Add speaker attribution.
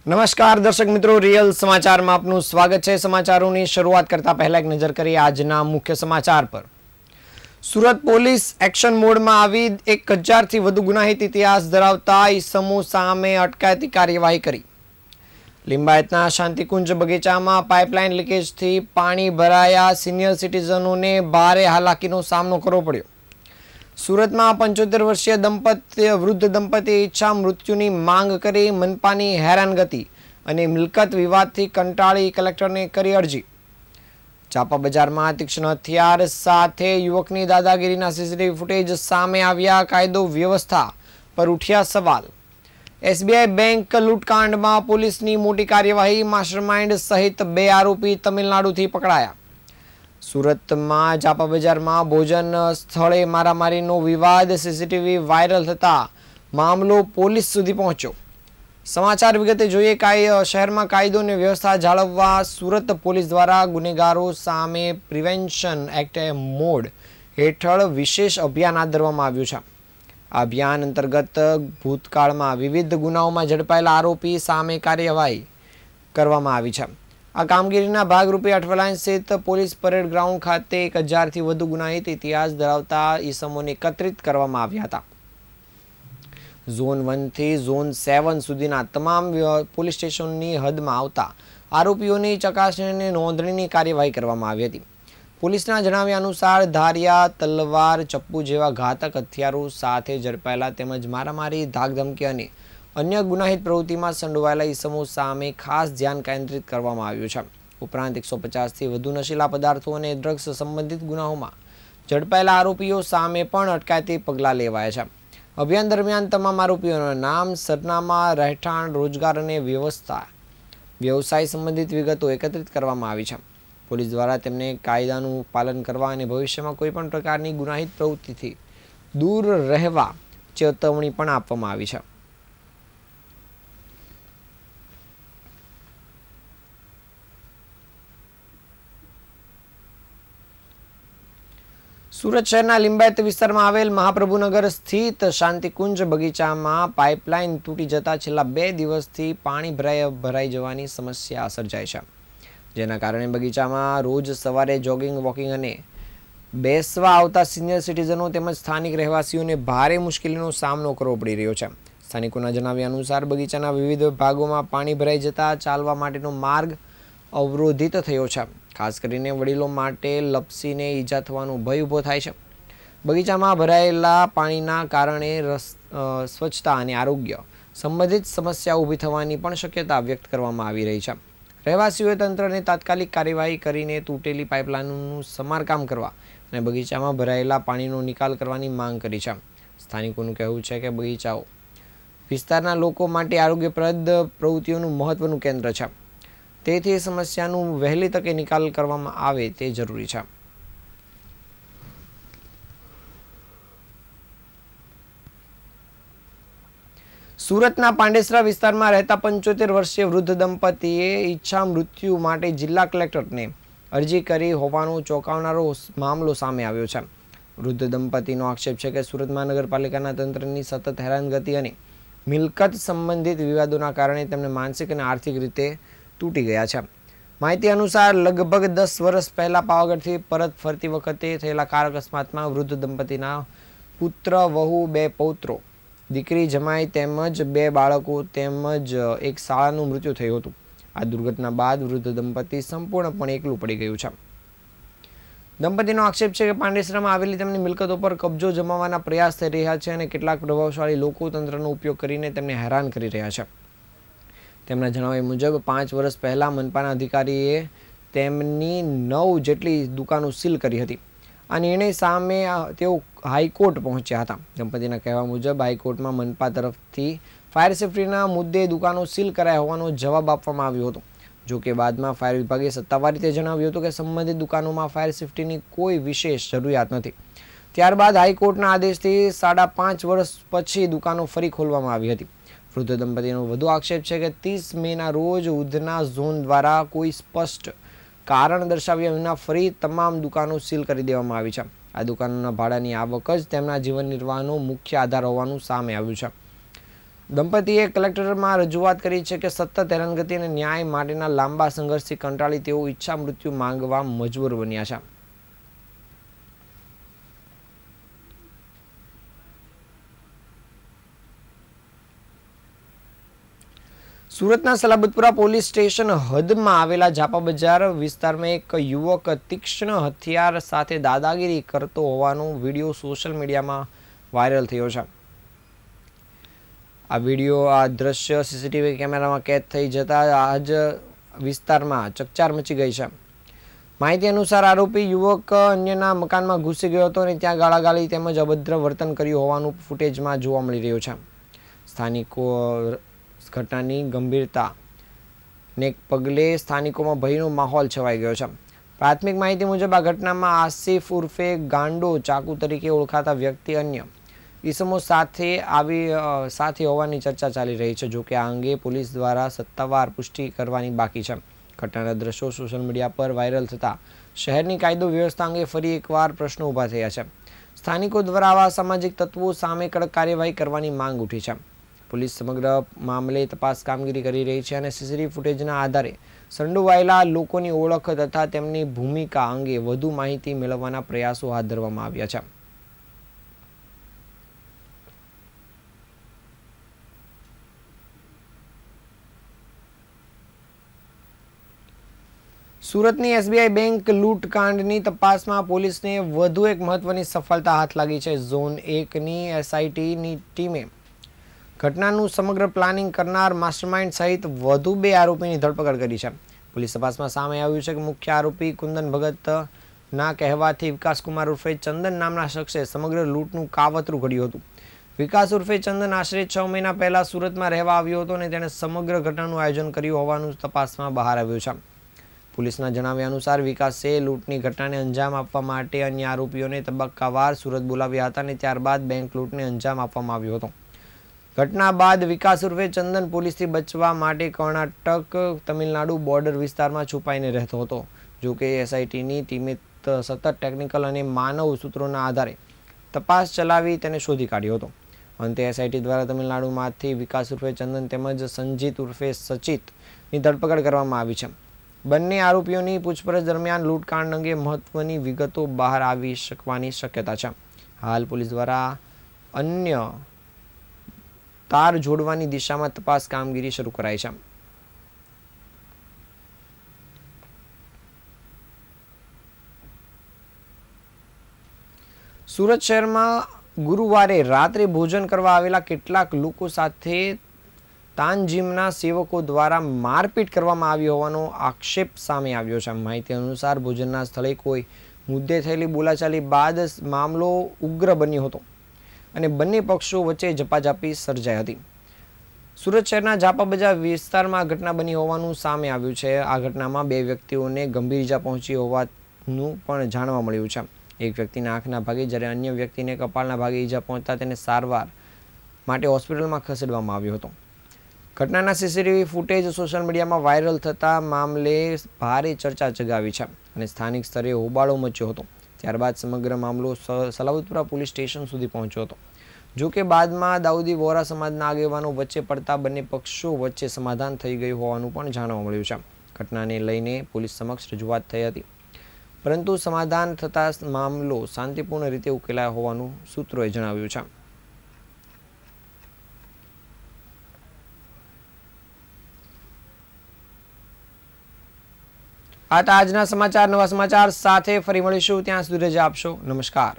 Speaker 1: નમસ્કાર દર્શક મિત્રો, રિયલ સમાચારમાં આપનું સ્વાગત છે। સમાચારોની શરૂઆત કરતા પહેલા એક નજર કરીએ આજના મુખ્ય સમાચાર પર। સુરત પોલીસ એક્શન મોડમાં આવી 1000થી વધુ ગુનાહિત ઇતિહાસ ધરાવતા ઈસમો સામે અટકાયતી કાર્યવાહી કરી। લિંબાયતના શાંતિકુંજ બગીચામાં પાઇપલાઇન લીકેજથી પાણી ભરાયા, સિનિયર સિટીઝનોને ભારે હાલાકીનો સામનો કરવો પડ્યો। સુરતમાં 75 વર્ષીય વૃદ્ધ દંપતીએ ઈચ્છા મૃત્યુની માંગ કરી। મનપાની હેરાનગતિ અને મિલકત વિવાદથી કંટાળી કલેક્ટરને કરી અરજી। ચાપા બજારમાં તીક્ષ્ણ હથિયાર સાથે યુવકની દાદાગીરીના સીસીટીવી ફૂટેજ સામે આવ્યા। કાયદો વ્યવસ્થા પર ઉઠ્યા સવાલ। એસબીઆઈ બેંક લૂંટકાંડમાં પોલીસની મોટી કાર્યવાહી। માસ્ટરમાઇન્ડ સહિત 2 આરોપી તમિલનાડુથી પકડાયા। સુરતમાં ચાપા બજારમાં ભોજન સ્થળે મારામારીનો વિવાદ, સીસીટીવી વાયરલ થતા મામલો પોલીસ સુધી પહોંચ્યો। સમાચાર વિગતે જોઈએ। શહેરમાં કાયદો અને વ્યવસ્થા જાળવવા સુરત પોલીસ દ્વારા ગુનેગારો સામે પ્રિવેન્શન એક્ટ મોડ હેઠળ વિશેષ અભિયાન હાથ ધરવામાં આવ્યું છે। આ અભિયાન અંતર્ગત ભૂતકાળમાં વિવિધ ગુનાઓમાં ઝડપાયેલા આરોપી સામે કાર્યવાહી કરવામાં આવી છે। આ કામગીરીના ભાગરૂપે અઠવાલાઇન સ્થિત પોલીસ પરેડ ગ્રાઉન્ડ ખાતે 1000થી વધુ ગુનાહિત ઇતિહાસ ધરાવતા ઈસમોને એકત્રિત કરવામાં આવ્યા હતા। ઝોન 1 થી ઝોન 7 સુધીના તમામ પોલીસ સ્ટેશનની હદમાં આવતા આરોપીઓની ચકાસણી અને નોંધણીની કાર્યવાહી કરવામાં આવી હતી। પોલીસના જણાવ્યા અનુસાર ધારિયા, તલવાર, ચપ્પુ જેવા ઘાતક હથિયારો સાથે ઝડપાયેલા તેમજ મારામારી, ધાકધમકી અને અન્ય ગુનાહિત પ્રવૃત્તિમાં સંડોવાયેલા ઈસમો સામે ખાસ ધ્યાન કેન્દ્રિત કરવામાં આવ્યું છે। ઉપરાંત 150થી વધુ નશીલા પદાર્થો અને ડ્રગ્સ સંબંધિત ગુનાઓમાં ઝડપાયેલા આરોપીઓ સામે પણ અટકાયતી પગલાં લેવાયા છે। અભિયાન દરમિયાન તમામ આરોપીઓના નામ, સરનામા, રહેઠાણ, રોજગાર અને વ્યવસાય સંબંધિત વિગતો એકત્રિત કરવામાં આવી છે। પોલીસ દ્વારા તેમને કાયદાનું પાલન કરવા અને ભવિષ્યમાં કોઈપણ પ્રકારની ગુનાહિત પ્રવૃત્તિથી દૂર રહેવા ચેતવણી પણ આપવામાં આવી છે। સુરત શહેરના લિંબાયત વિસ્તારમાં આવેલ મહાપ્રભુનગર સ્થિત શાંતિકુંજ બગીચામાં પાઇપલાઇન તૂટી જતા છેલ્લા 2 દિવસથી પાણી ભરાઈ જવાની સમસ્યા સર્જાઈ છે, જેના કારણે બગીચામાં રોજ સવારે જોગિંગ, વોકિંગ અને બેસવા આવતા સિનિયર સિટીઝનો તેમજ સ્થાનિક રહેવાસીઓને ભારે મુશ્કેલીનો સામનો કરવો પડી રહ્યો છે। સ્થાનિકોના જણાવ્યા અનુસાર બગીચાના વિવિધ ભાગોમાં પાણી ભરાઈ જતા ચાલવા માટેનો માર્ગ અવરોધિત થયો છે। ખાસ કરીને વડીલો માટે લપસીને ઈજા થવાનો ભય ઊભો થાય છે। બગીચામાં ભરાયેલા પાણીના કારણે સ્વચ્છતા અને આરોગ્ય સંબંધિત સમસ્યા ઊભી થવાની પણ શક્યતા વ્યક્ત કરવામાં આવી રહી છે। રહેવાસીઓએ તંત્રને તાત્કાલિક કાર્યવાહી કરીને તૂટેલી પાઇપલાઇનનું સમારકામ કરવા અને બગીચામાં ભરાયેલા પાણીનો નિકાલ કરવાની માંગ કરી છે। સ્થાનિકોનું કહેવું છે કે બગીચાઓ વિસ્તારના લોકો માટે આરોગ્યપ્રદ પ્રવૃત્તિઓનું મહત્વનું કેન્દ્ર છે, તેથી સમસ્યાનું વહેલી તકે નિકાલ કરવામાં આવે તે જરૂરી છે। સુરતના પાંડેસરા વિસ્તારમાં રહેતા 75 વર્ષીય વૃદ્ધ દંપતીએ ઈચ્છા મૃત્યુ માટે જિલ્લા કલેક્ટરને અરજી કરી હોવાનો ચોંકાવનારો મામલો સામે આવ્યો છે। વૃદ્ધ દંપતીનો આક્ષેપ છે કે સુરત મહાનગરપાલિકાના તંત્રની સતત હેરાનગતિ અને મિલકત સંબંધિત વિવાદોના કારણે તેમને માનસિક અને આર્થિક રીતે તૂટી ગયા છે। માહિતી અનુસાર લગભગ 10 વર્ષ પહેલા પાવાગઢથી પરત ફરતી વખતે થયેલા કાર અકસ્માતમાં વૃદ્ધ દંપતીના પુત્ર, વહુ, 2 પૌત્રો, દીકરી, જમાઈ તેમજ 2 બાળકો તેમજ એક શાળાનું મૃત્યુ થયું હતું। આ દુર્ઘટના બાદ વૃદ્ધ દંપતી સંપૂર્ણપણે એકલું પડી ગયું છે। દંપતીનો આક્ષેપ છે કે પાંડેસરામાં આવેલી તેમની મિલકતો પર કબજો જમાવવાના પ્રયાસ થઈ રહ્યા છે અને કેટલાક પ્રભાવશાળી લોકો તંત્રનો ઉપયોગ કરીને તેમને હેરાન કરી રહ્યા છે। તેમના જણાવ્યા મુજબ 5 વર્ષ પહેલાં મનપાના અધિકારીએ તેમની 9 જેટલી દુકાનો સીલ કરી હતી। આ નિર્ણય સામે તેઓ હાઈકોર્ટ પહોંચ્યા હતા। દંપતીના કહેવા મુજબ હાઈકોર્ટમાં મનપા તરફથી ફાયર સેફ્ટીના મુદ્દે દુકાનો સીલ કરાયા હોવાનો જવાબ આપવામાં આવ્યો હતો। જોકે બાદમાં ફાયર વિભાગે સત્તાવાર રીતે જણાવ્યું હતું કે સંબંધિત દુકાનોમાં ફાયર સેફ્ટીની કોઈ વિશેષ જરૂરિયાત નથી। ત્યારબાદ હાઈકોર્ટના આદેશથી 5.5 વર્ષ પછી દુકાનો ફરી ખોલવામાં આવી હતી। વૃદ્ધ દંપતીનો વધુ આક્ષેપ છે કે 30 મેના રોજ ઉધના ઝોન દ્વારા કોઈ સ્પષ્ટ કારણ દર્શાવ્યા વિના ફરી તમામ દુકાનો સીલ કરી દેવામાં આવી છે। આ દુકાનોના ભાડાની આવક જ તેમના જીવન નિર્વાહનો મુખ્ય આધાર હોવાનું સામે આવ્યું છે। દંપતીએ કલેક્ટરમાં રજૂઆત કરી છે કે સતત હેરાનગતિ અને ન્યાય માટેના લાંબા સંઘર્ષથી કંટાળી તેઓ ઈચ્છા મૃત્યુ માંગવા મજબૂર બન્યા છે. સુરતના સલાબતપુરા પોલીસ સ્ટેશન હદમાં આવેલા જાપા બજાર વિસ્તારમાં એક યુવક તીક્ષ્ણ હથિયાર સાથે દાદાગીરી કરતો હોવાનો વિડીયો સોશિયલ મીડિયામાં વાયરલ થયો છે. આ દ્રશ્ય સીસીટીવી કેમેરામાં કેદ થઈ જતા આજ વિસ્તારમાં ચકચાર મચી ગઈ છે. માહિતી અનુસાર આરોપી યુવક અન્યના મકાનમાં ઘૂસી ગયો હતો અને ત્યાં ગાળાગાળી તેમજ અભદ્ર વર્તન કર્યું હોવાનું ફૂટેજમાં જોવા મળી રહ્યું છે. સ્થાનિકો ઘટનાની ગંભીરતાને પગલે સ્થાનિકોમાં ભયનો માહોલ છવાઈ ગયો છે. પ્રાથમિક માહિતી મુજબ આ ઘટનામાં આસિફ ઉર્ફે ગાંડો ચાકુ તરીકે ઓળખાતા વ્યક્તિ અન્ય ઈસમો સાથે હોવાની ચર્ચા ચાલી રહી છે. જોકે આ અંગે પોલીસ દ્વારા સત્તાવાર પુષ્ટિ કરવાની બાકી છે. ઘટનાના દ્રશ્યો સોશિયલ મીડિયા પર વાયરલ થતા શહેરની કાયદો વ્યવસ્થા અંગે ફરી એકવાર પ્રશ્નો ઊભા થયા છે. સ્થાનિકો દ્વારા આવા સામાજિક તત્વો સામે કડક કાર્યવાહી કરવાની માંગ ઉઠી છે. પોલીસ સમગ્ર મામલે તપાસ કામગીરી કરી રહી છે અને સીસીટીવી ફૂટેજના આધારે સંડોવાયેલા લોકોની ઓળખ તથા તેમની ભૂમિકા અંગે વધુ માહિતી મેળવવાના પ્રયાસો હાથ ધરવામાં આવ્યા છે. સુરતની એસબીઆઈ બેંક લૂંટકાંડની તપાસમાં પોલીસને વધુ એક મહત્વની સફળતા હાથ લાગી છે. ઝોન 1ની એસઆઈટીની ટીમે ઘટનાનું સમગ્ર પ્લાનિંગ કરનાર માસ્ટરમાઇન્ડ સહિત વધુ 2 આરોપીની ધરપકડ કરી છે. પોલીસ તપાસમાં સામે આવ્યું છે કે મુખ્ય આરોપી કુંદન ભગતના કહેવાથી વિકાસકુમાર ઉર્ફે ચંદન નામના શખ્સે સમગ્ર લૂંટનું કાવતરું ઘડ્યું હતું. વિકાસ ઉર્ફે ચંદન આશરે 6 મહિના પહેલા સુરતમાં રહેવા આવ્યો હતો અને તેણે સમગ્ર ઘટનાનું આયોજન કર્યું હોવાનું તપાસમાં બહાર આવ્યું છે. પોલીસના જણાવ્યા અનુસાર વિકાસે લૂંટની ઘટનાને અંજામ આપવા માટે અન્ય આરોપીઓને તબક્કાવાર સુરત બોલાવ્યા હતા અને ત્યારબાદ બેંક લૂંટને અંજામ આપવામાં આવ્યો હતો. ઘટના બાદ વિકાસ ઉર્ફે ચંદન પોલીસથી બચવા માટે કર્ણાટક તમિલનાડુ બોર્ડર વિસ્તારમાં છુપાઈને રહેતો હતો. જોકે એસઆઈટીની ટીમે સતત ટેકનિકલ અને માનવ સૂત્રોના આધારે તપાસ ચલાવી તેને શોધી કાઢ્યો હતો. અંતે એસઆઈટી દ્વારા તમિલનાડુમાંથી વિકાસ ઉર્ફે ચંદન તેમજ સંજીત ઉર્ફે સચિતની ધરપકડ કરવામાં આવી છે. બંને આરોપીઓની પૂછપરછ દરમિયાન લૂંટકાંડ અંગે મહત્વની વિગતો બહાર આવી શકવાની શક્યતા છે. હાલ પોલીસ દ્વારા અન્ય તાર જોડવાની દિશામાં તપાસ કામગીરી શરૂ કરાઈ છે. સુરત શહેરમાં ગુરુવારે રાત્રે ભોજન કરવા આવેલા કેટલાક લોકો સાથે તાનજીમના સેવકો દ્વારા મારપીટ કરવામાં આવી હોવાનો આક્ષેપ સામે આવ્યો છે. માહિતી અનુસાર ભોજનના સ્થળે કોઈ મુદ્દે થયેલી બોલાચાલી બાદ મામલો ઉગ્ર બન્યો હતો અને બંને પક્ષો વચ્ચે ઝપાઝપી સર્જાઈ હતી. સુરત શહેરના જાપા બજાર વિસ્તારમાં ઘટના બની હોવાનું સામે આવ્યું છે. આ ઘટનામાં 2 વ્યક્તિઓને ગંભીર ઈજા પહોંચી હોવાનું પણ જાણવા મળ્યું છે. એક વ્યક્તિના આંખના ભાગે જ્યારે અન્ય વ્યક્તિને કપાળના ભાગે ઈજા પહોંચતા તેને સારવાર માટે હોસ્પિટલમાં ખસેડવામાં આવ્યો હતો. ઘટનાના સીસીટીવી ફૂટેજ સોશિયલ મીડિયામાં વાયરલ થતા મામલે ભારે ચર્ચા જગાવી છે અને સ્થાનિક સ્તરે હોબાળો મચ્યો હતો. ત્યારબાદ સમગ્ર મામલો સલાબતપુરા પોલીસ સ્ટેશન સુધી પહોંચ્યો હતો. જોકે બાદમાં દાઉદી વોરા સમાજના આગેવાનો વચ્ચે પડતા બંને પક્ષો વચ્ચે સમાધાન થઈ ગયું હોવાનું પણ જાણવા મળ્યું છે. ઘટનાને લઈને પોલીસ સમક્ષ રજૂઆત થઈ હતી, પરંતુ સમાધાન થતાં મામલો શાંતિપૂર્ણ રીતે ઉકેલાયો હોવાનું સૂત્રોએ જણાવ્યું છે. આ હતા આજના સમાચાર. નવા સમાચાર સાથે ફરી મળીશું. ત્યાં સુધી રજા આપશો. નમસ્કાર.